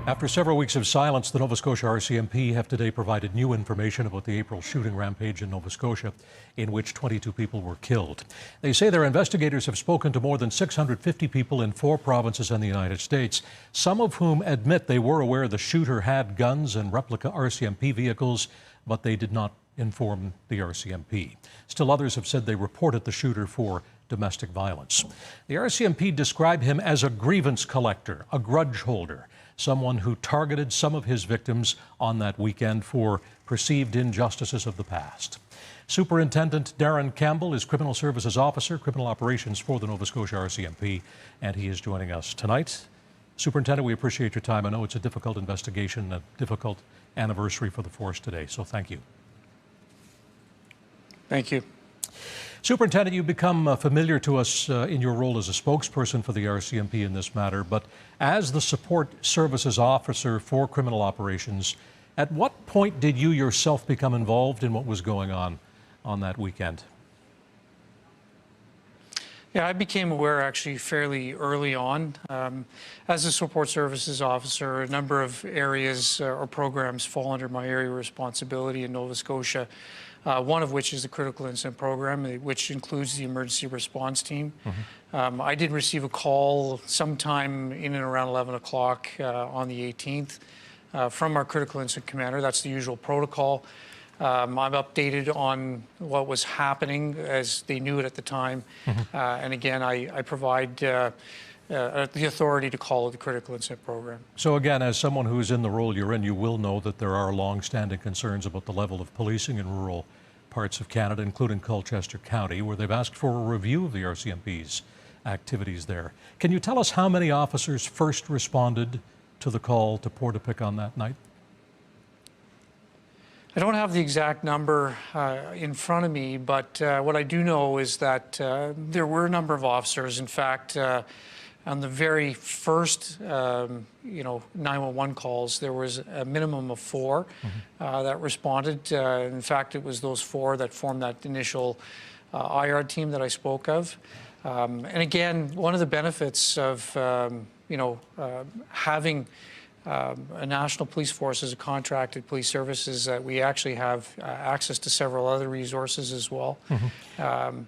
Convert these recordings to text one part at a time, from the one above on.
After several weeks of silence, the Nova Scotia RCMP have today provided new information about the April shooting rampage in Nova Scotia, in which 22 people were killed. They say their investigators have spoken to more than 650 people in 4 provinces in the United States, some of whom admit they were aware the shooter had guns and replica RCMP vehicles, but they did not inform the RCMP. Still others have said they reported the shooter for domestic violence. The RCMP described him as a grievance collector, a grudge holder, someone who targeted some of his victims on that weekend for perceived injustices of the past. Superintendent Darren Campbell is Criminal Services Officer, Criminal Operations for the Nova Scotia RCMP, and he is joining us tonight. Superintendent, we appreciate your time. I know it's a difficult investigation, a difficult anniversary for the force today, so thank you. Thank you. Superintendent, you've become familiar to us in your role as a spokesperson for the RCMP in this matter, but as the Support Services Officer for Criminal Operations, at what point did you yourself become involved in what was going on that weekend? Yeah, I became aware actually fairly early on. As a Support Services Officer, a number of areas or programs fall under my area of responsibility in Nova Scotia. One of which is the Critical Incident Program, which includes the Emergency Response Team. I did receive a call sometime in and around 11 o'clock on the 18th from our Critical Incident Commander. That's the usual protocol. I'm updated on what was happening as they knew it at the time. And again, I provide the authority to call it the Critical Incident Program. So again, as someone who is in the role you're in, you will know that there are long-standing concerns about the level of policing in rural parts of Canada, including Colchester County, where they've asked for a review of the RCMP's activities there. Can you tell us how many officers first responded to the call to Portapique on that night? I don't have the exact number in front of me, but what I do know is that there were a number of officers. In fact, on the very first, 911 calls, there was a minimum of 4 that responded. In fact, it was those 4 that formed that initial IR team that I spoke of. And again, one of the benefits of, having a national police force as a contracted police service is that we actually have access to several other resources as well.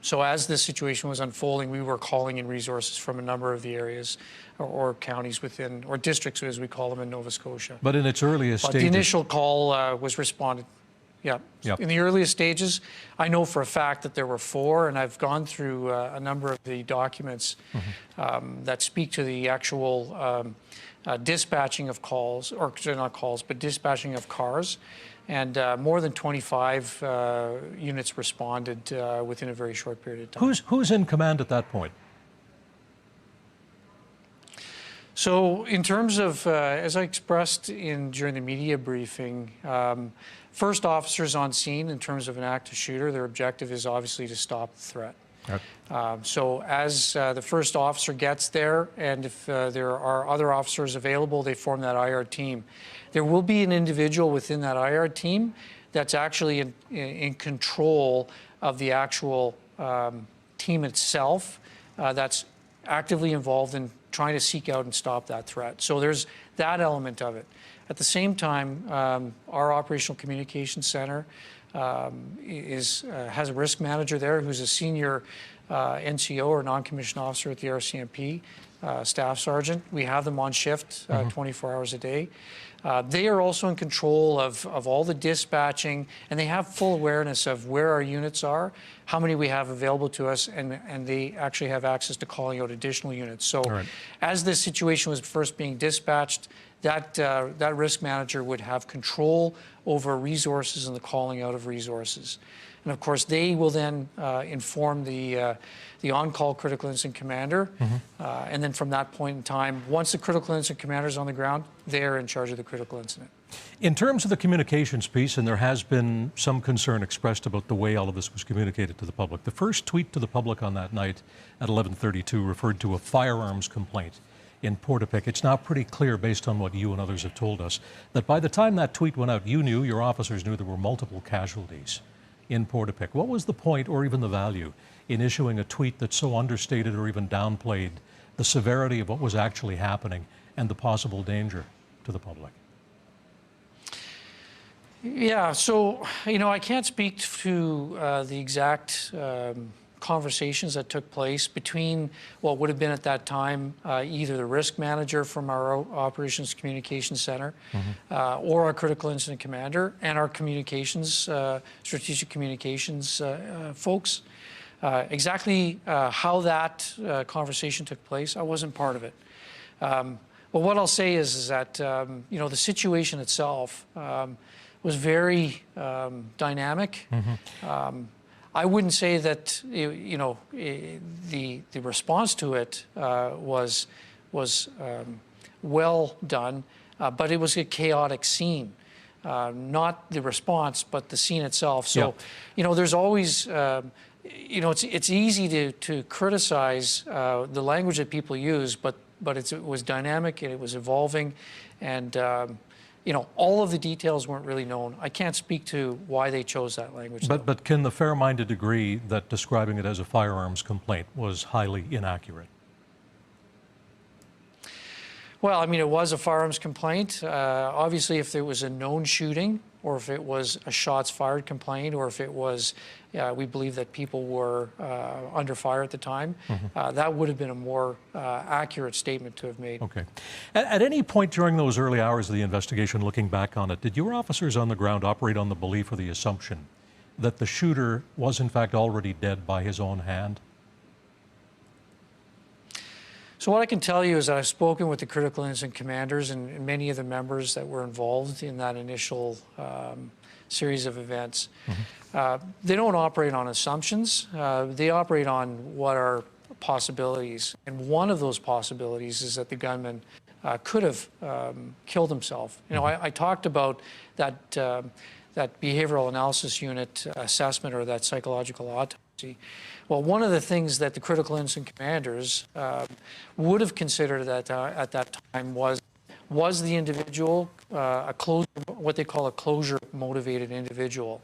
So as this situation was unfolding, we were calling in resources from a number of the areas or counties within, or districts as we call them in Nova Scotia. But in its earliest stages... the initial call was responded. Yeah. Yep. In the earliest stages, I know for a fact that there were 4, and I've gone through a number of the documents that speak to the actual dispatching of calls, or not calls, but dispatching of cars. And more than 25 units responded within a very short period of time. Who's in command at that point? So in terms of, as I expressed during the media briefing, first officers on scene in terms of an active shooter, their objective is obviously to stop the threat. Okay. So as the first officer gets there, and if there are other officers available, they form that IR team. There will be an individual within that IR team that's actually in control of the actual team itself that's actively involved in trying to seek out and stop that threat. So there's that element of it. At the same time, our Operational Communications Center has a risk manager there who's a senior NCO or non-commissioned officer at the RCMP, staff sergeant. We have them on shift 24 hours a day. They are also in control of all the dispatching, and they have full awareness of where our units are, how many we have available to us, and they actually have access to calling out additional units. So as this situation was first being dispatched, that risk manager would have control over resources and the calling out of resources. And of course, they will then inform the on-call critical incident commander. And then from that point in time, once the critical incident commander is on the ground, they're in charge of the critical incident. In terms of the communications piece, and there has been some concern expressed about the way all of this was communicated to the public. The first tweet to the public on that night at 11:32 referred to a firearms complaint in Portapique. It's now pretty clear, based on what you and others have told us, that by the time that tweet went out, your officers knew there were multiple casualties in Portapique. What was the point, or even the value, in issuing a tweet that so understated or even downplayed the severity of what was actually happening and the possible danger? to the public? Yeah, so, I can't speak to the exact conversations that took place between what would have been at that time either the risk manager from our Operations Communications Center or our critical incident commander and our communications, strategic communications folks. Exactly how that conversation took place, I wasn't part of it. But what I'll say is that, the situation itself was very dynamic. I wouldn't say that the response to it was well done, but it was a chaotic scene. Not the response, but the scene itself. So, there's always, it's easy to criticize the language that people use, but it was dynamic and it was evolving, and all of the details weren't really known. I can't speak to why they chose that language. But can the fair-minded agree that describing it as a firearms complaint was highly inaccurate? Well, it was a firearms complaint. Obviously, if there was a known shooting, or if it was a shots fired complaint, or if it was, we believe that people were under fire at the time, that would have been a more accurate statement to have made. Okay. At any point during those early hours of the investigation, looking back on it, did your officers on the ground operate on the belief or the assumption that the shooter was in fact already dead by his own hand? So what I can tell you is that I've spoken with the critical incident commanders and many of the members that were involved in that initial series of events. They don't operate on assumptions. They operate on what are possibilities. And one of those possibilities is that the gunman could have killed himself. I talked about that, that behavioral analysis unit assessment, or that psychological autopsy. Well, one of the things that the critical incident commanders would have considered at that time was the individual what they call a closure-motivated individual.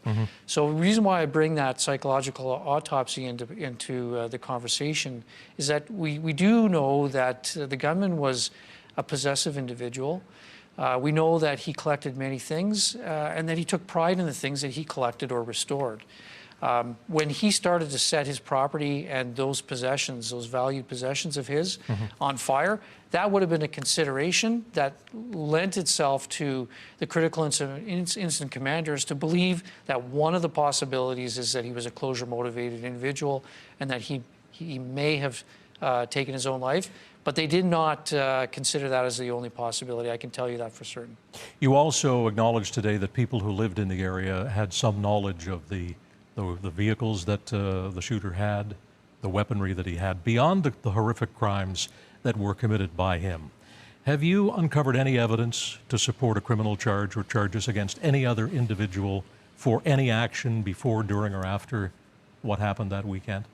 So the reason why I bring that psychological autopsy into the conversation is that we do know that the gunman was a possessive individual. We know that he collected many things and that he took pride in the things that he collected or restored. When he started to set his property and those possessions, those valued possessions of his, on fire, that would have been a consideration that lent itself to the critical incident commanders to believe that one of the possibilities is that he was a closure-motivated individual and that he may have taken his own life. But they did not consider that as the only possibility. I can tell you that for certain. You also acknowledged today that people who lived in the area had some knowledge of the vehicles that the shooter had, the weaponry that he had, beyond the horrific crimes that were committed by him. Have you uncovered any evidence to support a criminal charge or charges against any other individual for any action before, during, or after what happened that weekend?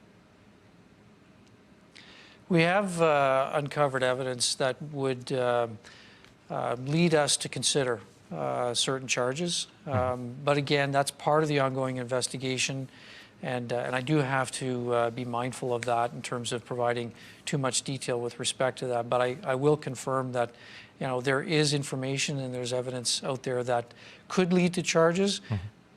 We have uncovered evidence that would lead us to consider certain charges. But again, that's part of the ongoing investigation, and I do have to be mindful of that in terms of providing too much detail with respect to that. But I will confirm that there is information and there's evidence out there that could lead to charges.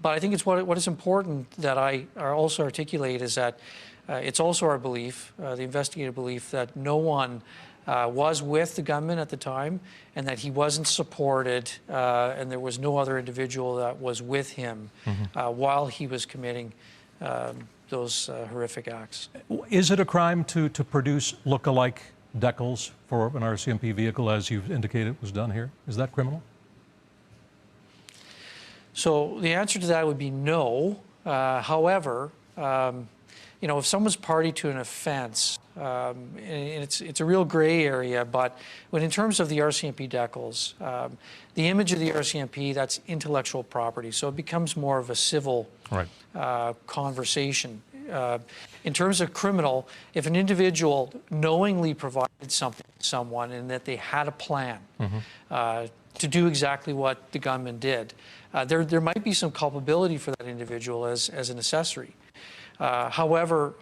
But I think it's what is important that I also articulate is that it's also our belief, the investigative belief, that no one was with the gunman at the time, and that he wasn't supported, and there was no other individual that was with him while he was committing those horrific acts. Is it a crime to produce look-alike decals for an RCMP vehicle, as you've indicated was done here? Is that criminal? So the answer to that would be no. However, if someone's party to an offense, and it's a real gray area, but when in terms of the RCMP decals, the image of the RCMP, that's intellectual property, so it becomes more of a civil conversation. In terms of criminal, if an individual knowingly provided something to someone and that they had a plan to do exactly what the gunman did, there might be some culpability for that individual as an accessory. However,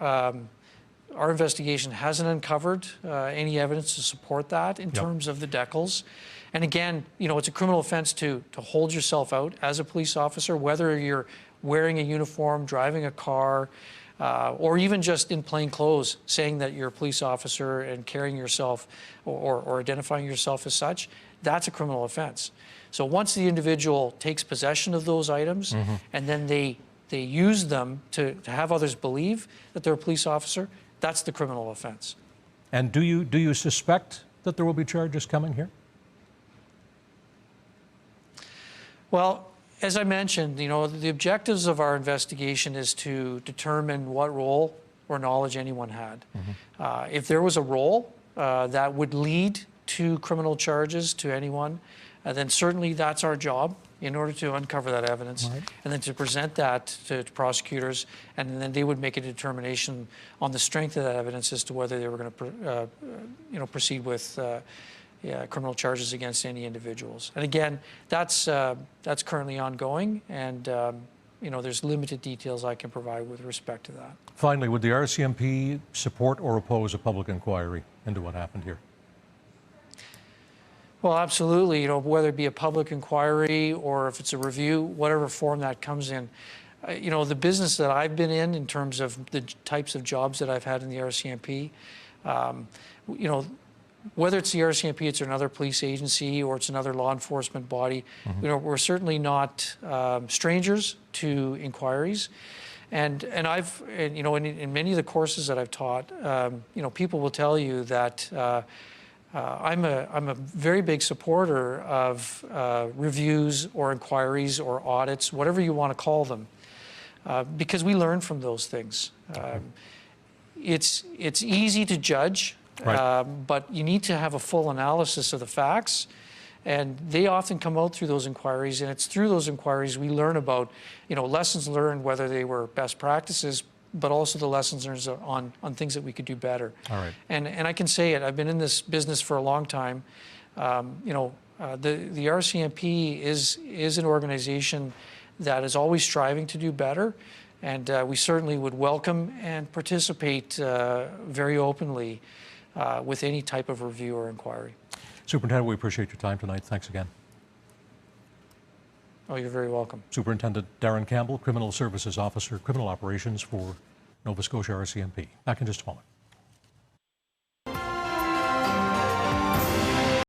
our investigation hasn't uncovered any evidence to support that in terms of the decals. And again, it's a criminal offense to hold yourself out as a police officer, whether you're wearing a uniform, driving a car, or even just in plain clothes, saying that you're a police officer and carrying yourself or identifying yourself as such. That's a criminal offense. So once the individual takes possession of those items and then they use them to have others believe that they're a police officer, that's the criminal offense. And do you suspect that there will be charges coming here? Well, as I mentioned, the objectives of our investigation is to determine what role or knowledge anyone had. If there was a role that would lead to criminal charges to anyone, then certainly that's our job in order to uncover that evidence and then to present that to prosecutors, and then they would make a determination on the strength of that evidence as to whether they were going to proceed with criminal charges against any individuals. And again, that's currently ongoing, and there's limited details I can provide with respect to that. Finally, would the RCMP support or oppose a public inquiry into what happened here? Well, absolutely. Whether it be a public inquiry or if it's a review, whatever form that comes in. The business that I've been in terms of the types of jobs that I've had in the RCMP, whether it's the RCMP, it's another police agency, or it's another law enforcement body, we're certainly not strangers to inquiries. And I've, in many of the courses that I've taught, people will tell you that I'm a very big supporter of reviews or inquiries or audits, whatever you want to call them, because we learn from those things. It's easy to judge, but you need to have a full analysis of the facts, and they often come out through those inquiries, and it's through those inquiries we learn about, lessons learned, whether they were best practices, but also the lessons learned on things that we could do better. All right. And I can say it, I've been in this business for a long time. The RCMP is an organization that is always striving to do better, and we certainly would welcome and participate very openly with any type of review or inquiry. Superintendent, we appreciate your time tonight. Thanks again. Oh, you're very welcome. Superintendent Darren Campbell, Criminal Services Officer, Criminal Operations for Nova Scotia RCMP. Back in just a moment.